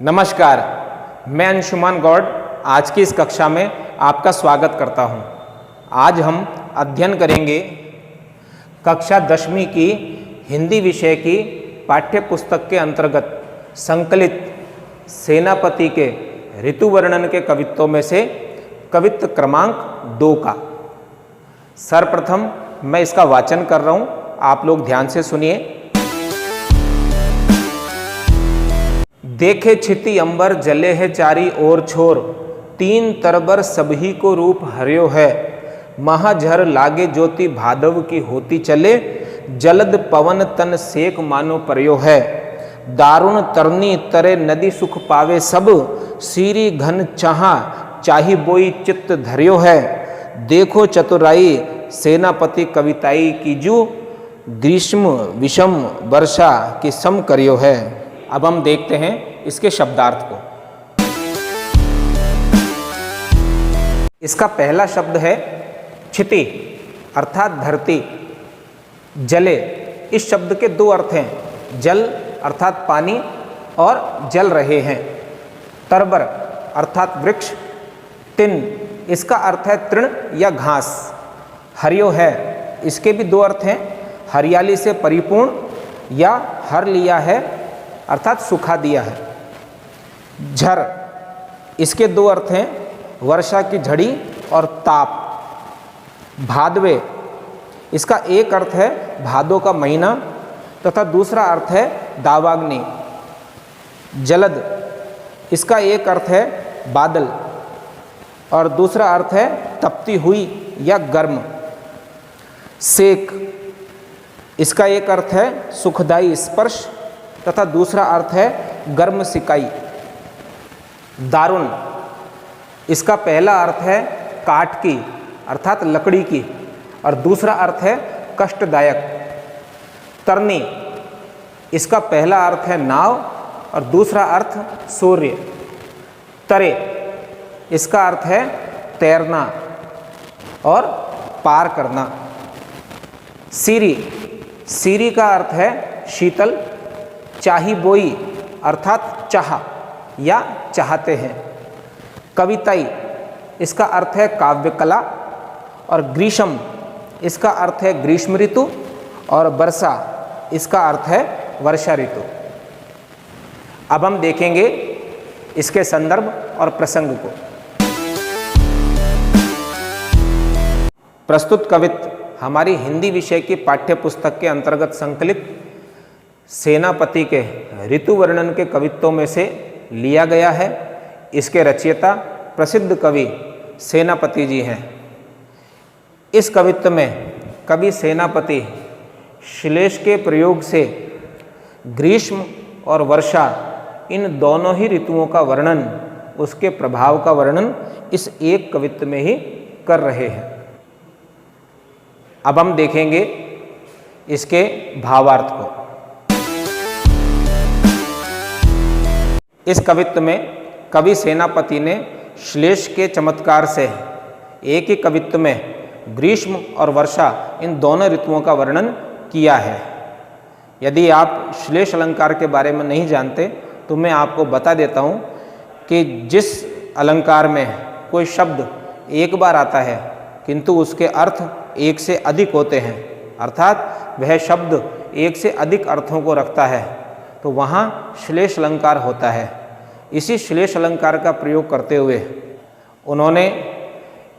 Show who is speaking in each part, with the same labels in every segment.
Speaker 1: नमस्कार, मैं अंशुमान गौड़ आज की इस कक्षा में आपका स्वागत करता हूं। आज हम अध्ययन करेंगे कक्षा 10वीं की हिंदी विषय की पाठ्य पुस्तक के अंतर्गत संकलित सेनापति के ऋतु वर्णन के कवित्वों में से कवित्व क्रमांक 2 का। सर्वप्रथम मैं इसका वाचन कर रहा हूं, आप लोग ध्यान से सुनिए। देखे छिति अंबर जले है चारी ओर छोर, तीन तरबर सभी को रूप हर्यो है। महाझर लागे ज्योति भादव की होती चले, जलद पवन तन सेक मानो पर्यो है। दारुण तरनी तरे नदी सुख पावे सब, सीरी घन चाहा चाही बोई चित्त धर्यो है। देखो चतुराई सेनापति कविताई कीजू, ग्रीष्म विषम वर्षा की सम करियो है। अब हम देखते हैं इसके शब्दार्थ को। इसका पहला शब्द है क्षिति अर्थात धरती। जले, इस शब्द के दो अर्थ हैं, जल अर्थात पानी और जल रहे हैं। तरबर अर्थात वृक्ष। तिन, इसका अर्थ है तृण या घास। हरियो है, इसके भी दो अर्थ हैं, हरियाली से परिपूर्ण या हर लिया है अर्थात सुखा दिया है। झर, इसके दो अर्थ हैं, वर्षा की झड़ी और ताप। भादवे, इसका एक अर्थ है भादों का महीना तथा दूसरा अर्थ है दावाग्नि। जलद, इसका एक अर्थ है बादल और दूसरा अर्थ है तपती हुई या गर्म। सेक, इसका एक अर्थ है सुखदायी स्पर्श तथा दूसरा अर्थ है गर्म सिकाई। दारुण, इसका पहला अर्थ है काठ की अर्थात लकड़ी की और दूसरा अर्थ है कष्टदायक। तरनी, इसका पहला अर्थ है नाव और दूसरा अर्थ सूर्य। तरे, इसका अर्थ है तैरना और पार करना। सीरी, सीरी का अर्थ है शीतल। चाही बोई अर्थात चाह या चाहते हैं। कविताई, इसका अर्थ है काव्य कला और ग्रीष्म, इसका अर्थ है ग्रीष्म ऋतु और वर्षा, इसका अर्थ है वर्षा ऋतु। अब हम देखेंगे इसके संदर्भ और प्रसंग को। प्रस्तुत कवित्व हमारी हिंदी विषय की पाठ्य पुस्तक के अंतर्गत संकलित सेनापति के ऋतु वर्णन के कवित्वों में से लिया गया है। इसके रचयिता प्रसिद्ध कवि सेनापति जी हैं। इस कवित्व में कवि सेनापति श्लेष के प्रयोग से ग्रीष्म और वर्षा इन दोनों ही ऋतुओं का वर्णन, उसके प्रभाव का वर्णन इस एक कवित्व में ही कर रहे हैं। अब हम देखेंगे इसके भावार्थ को। इस कवित्व में कवि सेनापति ने श्लेष के चमत्कार से एक ही कवित्व में ग्रीष्म और वर्षा इन दोनों ऋतुओं का वर्णन किया है। यदि आप श्लेष अलंकार के बारे में नहीं जानते तो मैं आपको बता देता हूँ कि जिस अलंकार में कोई शब्द एक बार आता है किंतु उसके अर्थ एक से अधिक होते हैं, अर्थात वह शब्द एक से अधिक अर्थों को रखता है, तो वहाँ श्लेष अलंकार होता है। इसी श्लेष अलंकार का प्रयोग करते हुए उन्होंने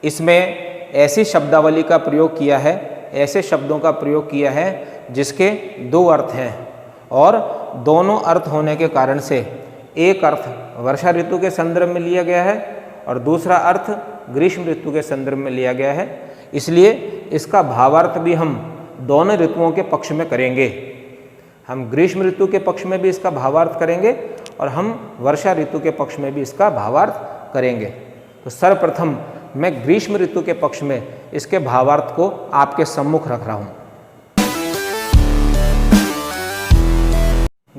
Speaker 1: इसमें ऐसी शब्दावली का प्रयोग किया है, ऐसे शब्दों का प्रयोग किया है जिसके दो अर्थ हैं और दोनों अर्थ होने के कारण से एक अर्थ वर्षा ऋतु के संदर्भ में लिया गया है और दूसरा अर्थ ग्रीष्म ऋतु के संदर्भ में लिया गया है। इसलिए इसका भावार्थ भी हम दोनों ऋतुओं के पक्ष में करेंगे। हम ग्रीष्म ऋतु के पक्ष में भी इसका भावार्थ करेंगे और हम वर्षा ऋतु के पक्ष में भी इसका भावार्थ करेंगे। तो सर्वप्रथम मैं ग्रीष्म ऋतु के पक्ष में इसके भावार्थ को आपके सम्मुख रख रहा हूँ।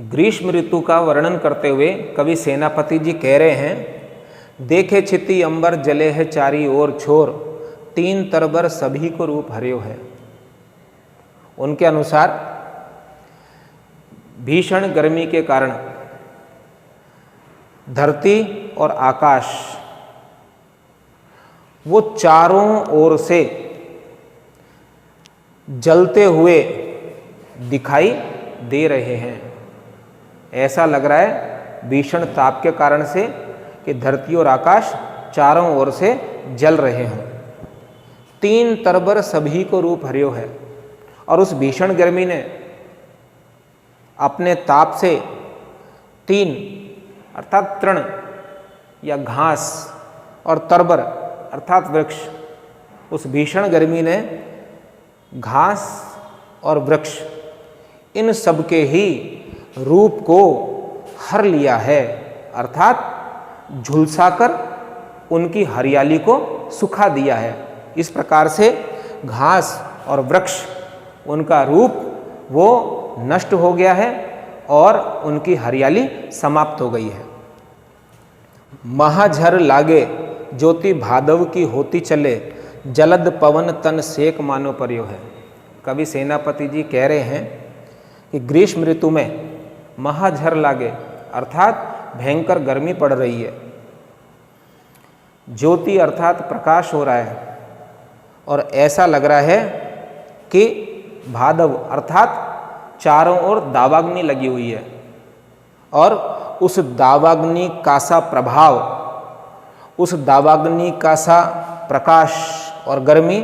Speaker 1: ग्रीष्म ऋतु का वर्णन करते हुए कवि सेनापति जी कह रहे हैं, देखे छिति अंबर जले है चारी ओर छोर, तीन तरबर सभी को रूप हर्यो है। उनके अनुसार भीषण गर्मी के कारण धरती और आकाश वो चारों ओर से जलते हुए दिखाई दे रहे हैं। ऐसा लग रहा है भीषण ताप के कारण से कि धरती और आकाश चारों ओर से जल रहे हों। तीन तरबर सभी को रूप हरियो है। और उस भीषण गर्मी ने अपने ताप से तीन अर्थात तृण या घास और तरबर अर्थात वृक्ष, उस भीषण गर्मी ने घास और वृक्ष इन सब के ही रूप को हर लिया है, अर्थात झुलसाकर उनकी हरियाली को सुखा दिया है। इस प्रकार से घास और वृक्ष उनका रूप वो नष्ट हो गया है और उनकी हरियाली समाप्त हो गई है। महाझर लागे ज्योति भादव की होती चले, जलद पवन तन सेक मानो पर्यो है। कवि सेनापति जी कह रहे हैं कि ग्रीष्म ऋतु में महाझर लागे अर्थात भयंकर गर्मी पड़ रही है, ज्योति अर्थात प्रकाश हो रहा है और ऐसा लग रहा है कि भादव अर्थात चारों ओर दावाग्नि लगी हुई है और उस दावाग्नि का सा प्रभाव, उस दावाग्नि का सा प्रकाश और गर्मी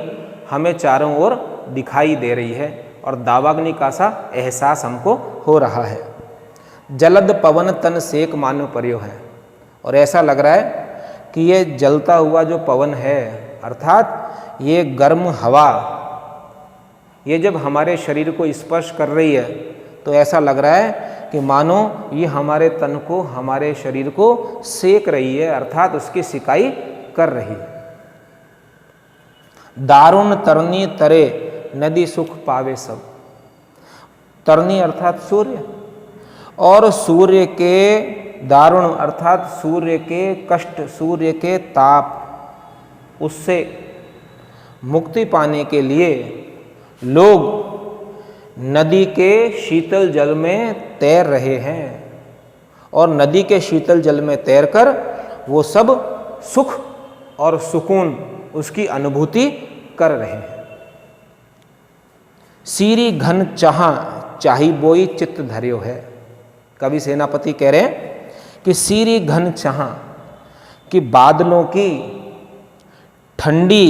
Speaker 1: हमें चारों ओर दिखाई दे रही है और दावाग्नि का सा एहसास हमको हो रहा है। जलद पवन तन सेक मानो पर्यो है। और ऐसा लग रहा है कि ये जलता हुआ जो पवन है अर्थात ये गर्म हवा, ये जब हमारे शरीर को स्पर्श कर रही है तो ऐसा लग रहा है कि मानो ये हमारे तन को, हमारे शरीर को सेक रही है, अर्थात उसकी सिकाई कर रही है। दारुण तरनी तरे नदी सुख पावे सब। तरनी अर्थात सूर्य, और सूर्य के दारुण अर्थात सूर्य के कष्ट, सूर्य के ताप, उससे मुक्ति पाने के लिए लोग नदी के शीतल जल में तैर रहे हैं और नदी के शीतल जल में तैरकर वो सब सुख और सुकून उसकी अनुभूति कर रहे हैं। सीरी घन चाहा चाही बोई चित्त धर्यो है। कवि सेनापति कह रहे हैं कि सीरी घन चाहा कि बादलों की ठंडी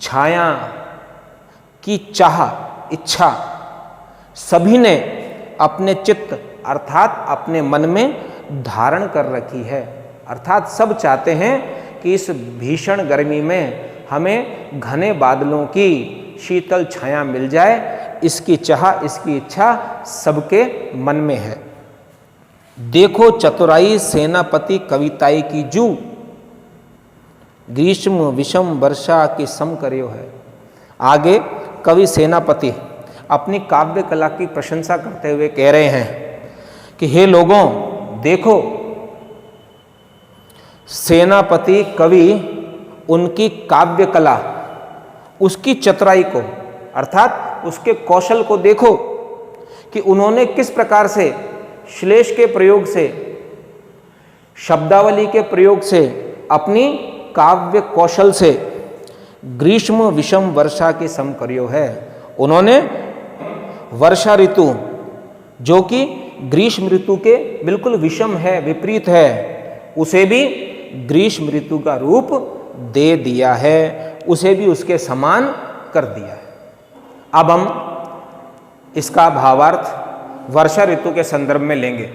Speaker 1: छाया की चाह, इच्छा सभी ने अपने चित्त अर्थात अपने मन में धारण कर रखी है। अर्थात सब चाहते हैं कि इस भीषण गर्मी में हमें घने बादलों की शीतल छाया मिल जाए, इसकी चाह, इसकी इच्छा सबके मन में है। देखो चतुराई सेनापति कविताई की जू, ग्रीष्म विषम वर्षा की सम कर्यो है। आगे कवि सेनापति अपनी काव्य कला की प्रशंसा करते हुए कह रहे हैं कि हे लोगों देखो, सेनापति कवि उनकी काव्य कला, उसकी चतुराई को अर्थात उसके कौशल को देखो कि उन्होंने किस प्रकार से श्लेष के प्रयोग से, शब्दावली के प्रयोग से, अपनी काव्य कौशल से ग्रीष्म विषम वर्षा की सम कर्यो है। उन्होंने वर्षा ऋतु जो कि ग्रीष्म ऋतु के बिल्कुल विषम है, विपरीत है, उसे भी ग्रीष्म ऋतु का रूप दे दिया है, उसे भी उसके समान कर दिया है। अब हम इसका भावार्थ वर्षा ऋतु के संदर्भ में लेंगे।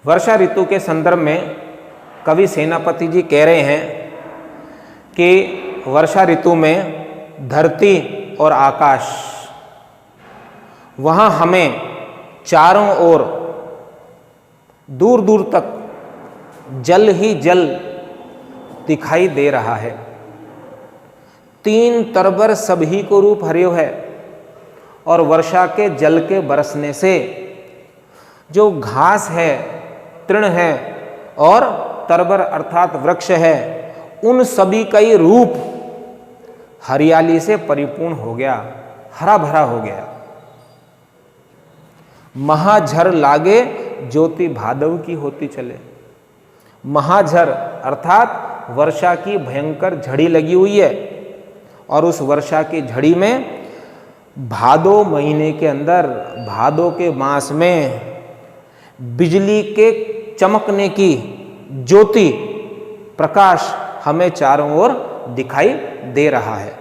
Speaker 1: वर्षा ऋतु के संदर्भ में कवि सेनापति जी कह रहे हैं कि वर्षा ऋतु में धरती और आकाश, वहाँ हमें चारों ओर दूर दूर तक जल ही जल दिखाई दे रहा है। तीन तरबर सभी को रूप हरियो है और वर्षा के जल के बरसने से जो घास है, तृण है और तरबर अर्थात वृक्ष है, उन सभी का ही रूप हरियाली से परिपूर्ण हो गया, हरा भरा हो गया। महाझर लागे ज्योति भादव की होती चले। महाझर अर्थात वर्षा की भयंकर झड़ी लगी हुई है और उस वर्षा की झड़ी में भादो महीने के अंदर, भादो के मास में बिजली के चमकने की ज्योति, प्रकाश हमें चारों ओर दिखाई दे रहा है।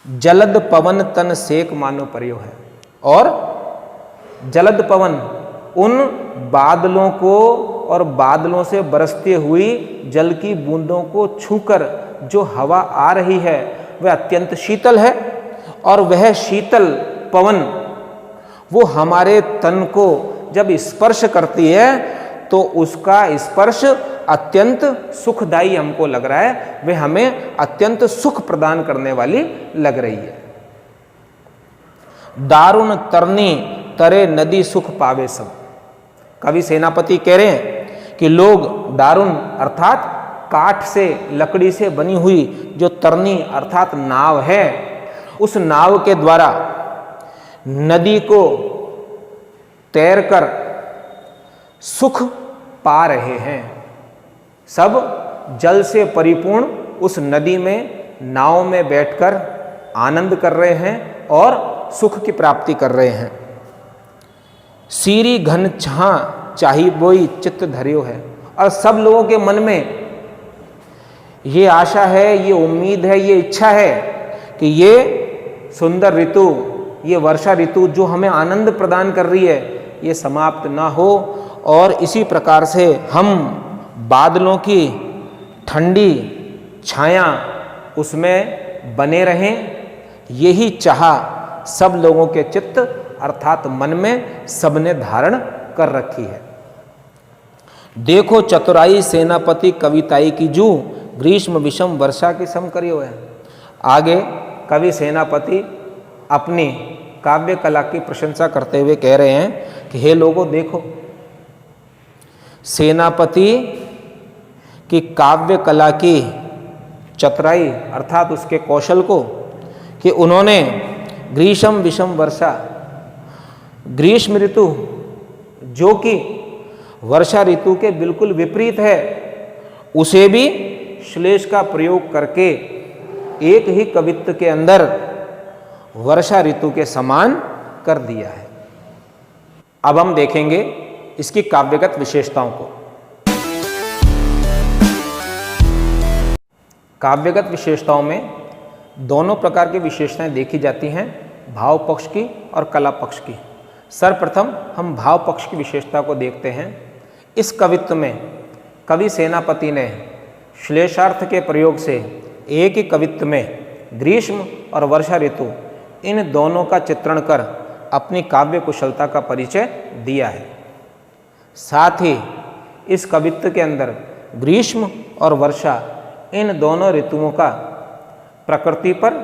Speaker 1: जलद पवन तन सेक मानो पर्यो है। और जलद पवन उन बादलों को और बादलों से बरसती हुई जल की बूंदों को छूकर जो हवा आ रही है वह अत्यंत शीतल है और वह शीतल पवन वो हमारे तन को जब स्पर्श करती है तो उसका स्पर्श अत्यंत सुखदायी हमको लग रहा है, वह हमें अत्यंत सुख प्रदान करने वाली लग रही है। दारुण तरनी तरे नदी सुख पावे सब। कवि सेनापति कह रहे हैं कि लोग दारुण अर्थात काठ से, लकड़ी से बनी हुई जो तरनी अर्थात नाव है, उस नाव के द्वारा नदी को तैरकर सुख पा रहे हैं। सब जल से परिपूर्ण उस नदी में नाव में बैठकर आनंद कर रहे हैं और सुख की प्राप्ति कर रहे हैं। सीरी घन छा चाही बोई चित्त धर्यो है। और सब लोगों के मन में ये आशा है, ये उम्मीद है, ये इच्छा है कि ये सुंदर ऋतु, ये वर्षा ऋतु जो हमें आनंद प्रदान कर रही है, ये समाप्त ना हो और इसी प्रकार से हम बादलों की ठंडी छाया उसमें बने रहें। यही चाह सब लोगों के चित्त अर्थात मन में सबने धारण कर रखी है। देखो चतुराई सेनापति कविताई की जू, ग्रीष्म विषम वर्षा की सम करियो है। आगे कवि सेनापति अपनी काव्य कला की प्रशंसा करते हुए कह रहे हैं कि हे लोगों देखो, सेनापति की काव्य कला की चतुराई अर्थात उसके कौशल को, कि उन्होंने ग्रीष्म विषम वर्षा, ग्रीष्म ऋतु जो कि वर्षा ऋतु के बिल्कुल विपरीत है, उसे भी श्लेष का प्रयोग करके एक ही कवित्व के अंदर वर्षा ऋतु के समान कर दिया है। अब हम देखेंगे इसकी काव्यगत विशेषताओं को। काव्यगत विशेषताओं में दोनों प्रकार की विशेषताएं देखी जाती हैं, भाव पक्ष की और कला पक्ष की। सर्वप्रथम हम भाव पक्ष की विशेषता को देखते हैं। इस कवित्व में कवि सेनापति ने श्लेषार्थ के प्रयोग से एक ही कवित्व में ग्रीष्म और वर्षा ऋतु इन दोनों का चित्रण कर अपनी काव्य कुशलता का परिचय दिया है। साथ ही इस कवित्व के अंदर ग्रीष्म और वर्षा इन दोनों ऋतुओं का प्रकृति पर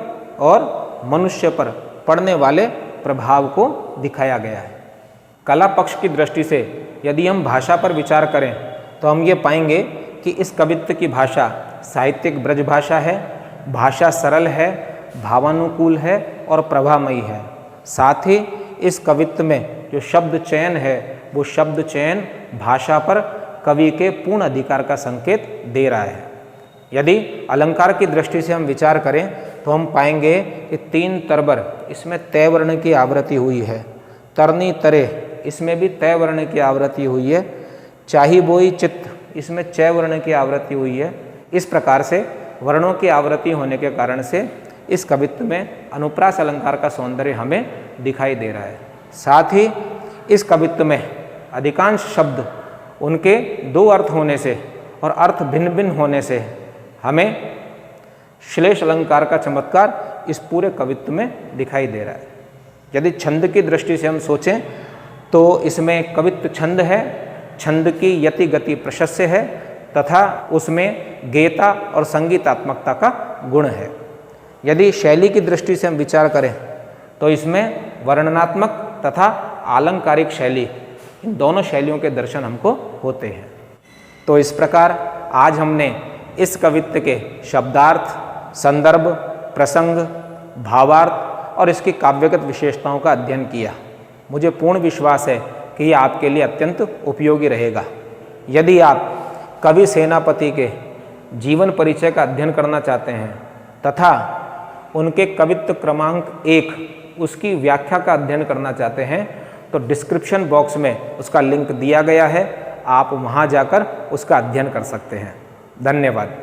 Speaker 1: और मनुष्य पर पड़ने वाले प्रभाव को दिखाया गया है। कला पक्ष की दृष्टि से यदि हम भाषा पर विचार करें तो हम ये पाएंगे कि इस कवित्व की भाषा साहित्यिक ब्रज भाषा है, भाषा सरल है, भावानुकूल है और प्रभामयी है। साथ ही इस कवित्व में जो शब्द चयन है वो शब्द चयन भाषा पर कवि के पूर्ण अधिकार का संकेत दे रहा है। यदि अलंकार की दृष्टि से हम विचार करें तो हम पाएंगे कि 3 तरबर इसमें तय वर्ण की आवृत्ति हुई है, तरनी तरे इसमें भी तय वर्ण की आवृत्ति हुई है, चाही बोई चित्त इसमें चय वर्ण की आवृत्ति हुई है। इस प्रकार से वर्णों की आवृत्ति होने के कारण से इस कवित्व में अनुप्रास अलंकार का सौंदर्य हमें दिखाई दे रहा है। साथ ही इस कवित्व में अधिकांश शब्द उनके 2 अर्थ होने से और अर्थ भिन्न भिन्न होने से हमें श्लेष अलंकार का चमत्कार इस पूरे कवित्व में दिखाई दे रहा है। यदि छंद की दृष्टि से हम सोचें तो इसमें कवित्व छंद है, छंद की यति गति प्रशस्य है तथा उसमें गेयता और संगीतात्मकता का गुण है। यदि शैली की दृष्टि से हम विचार करें तो इसमें वर्णनात्मक तथा आलंकारिक शैली, इन दोनों शैलियों के दर्शन हमको होते हैं। तो इस प्रकार आज हमने इस कवित्व के शब्दार्थ, संदर्भ, प्रसंग, भावार्थ और इसकी काव्यगत विशेषताओं का अध्ययन किया। मुझे पूर्ण विश्वास है कि ये आपके लिए अत्यंत उपयोगी रहेगा। यदि आप कवि सेनापति के जीवन परिचय का अध्ययन करना चाहते हैं तथा उनके कवित्व क्रमांक 1 उसकी व्याख्या का अध्ययन करना चाहते हैं तो डिस्क्रिप्शन बॉक्स में उसका लिंक दिया गया है, आप वहाँ जाकर उसका अध्ययन कर सकते हैं। धन्यवाद।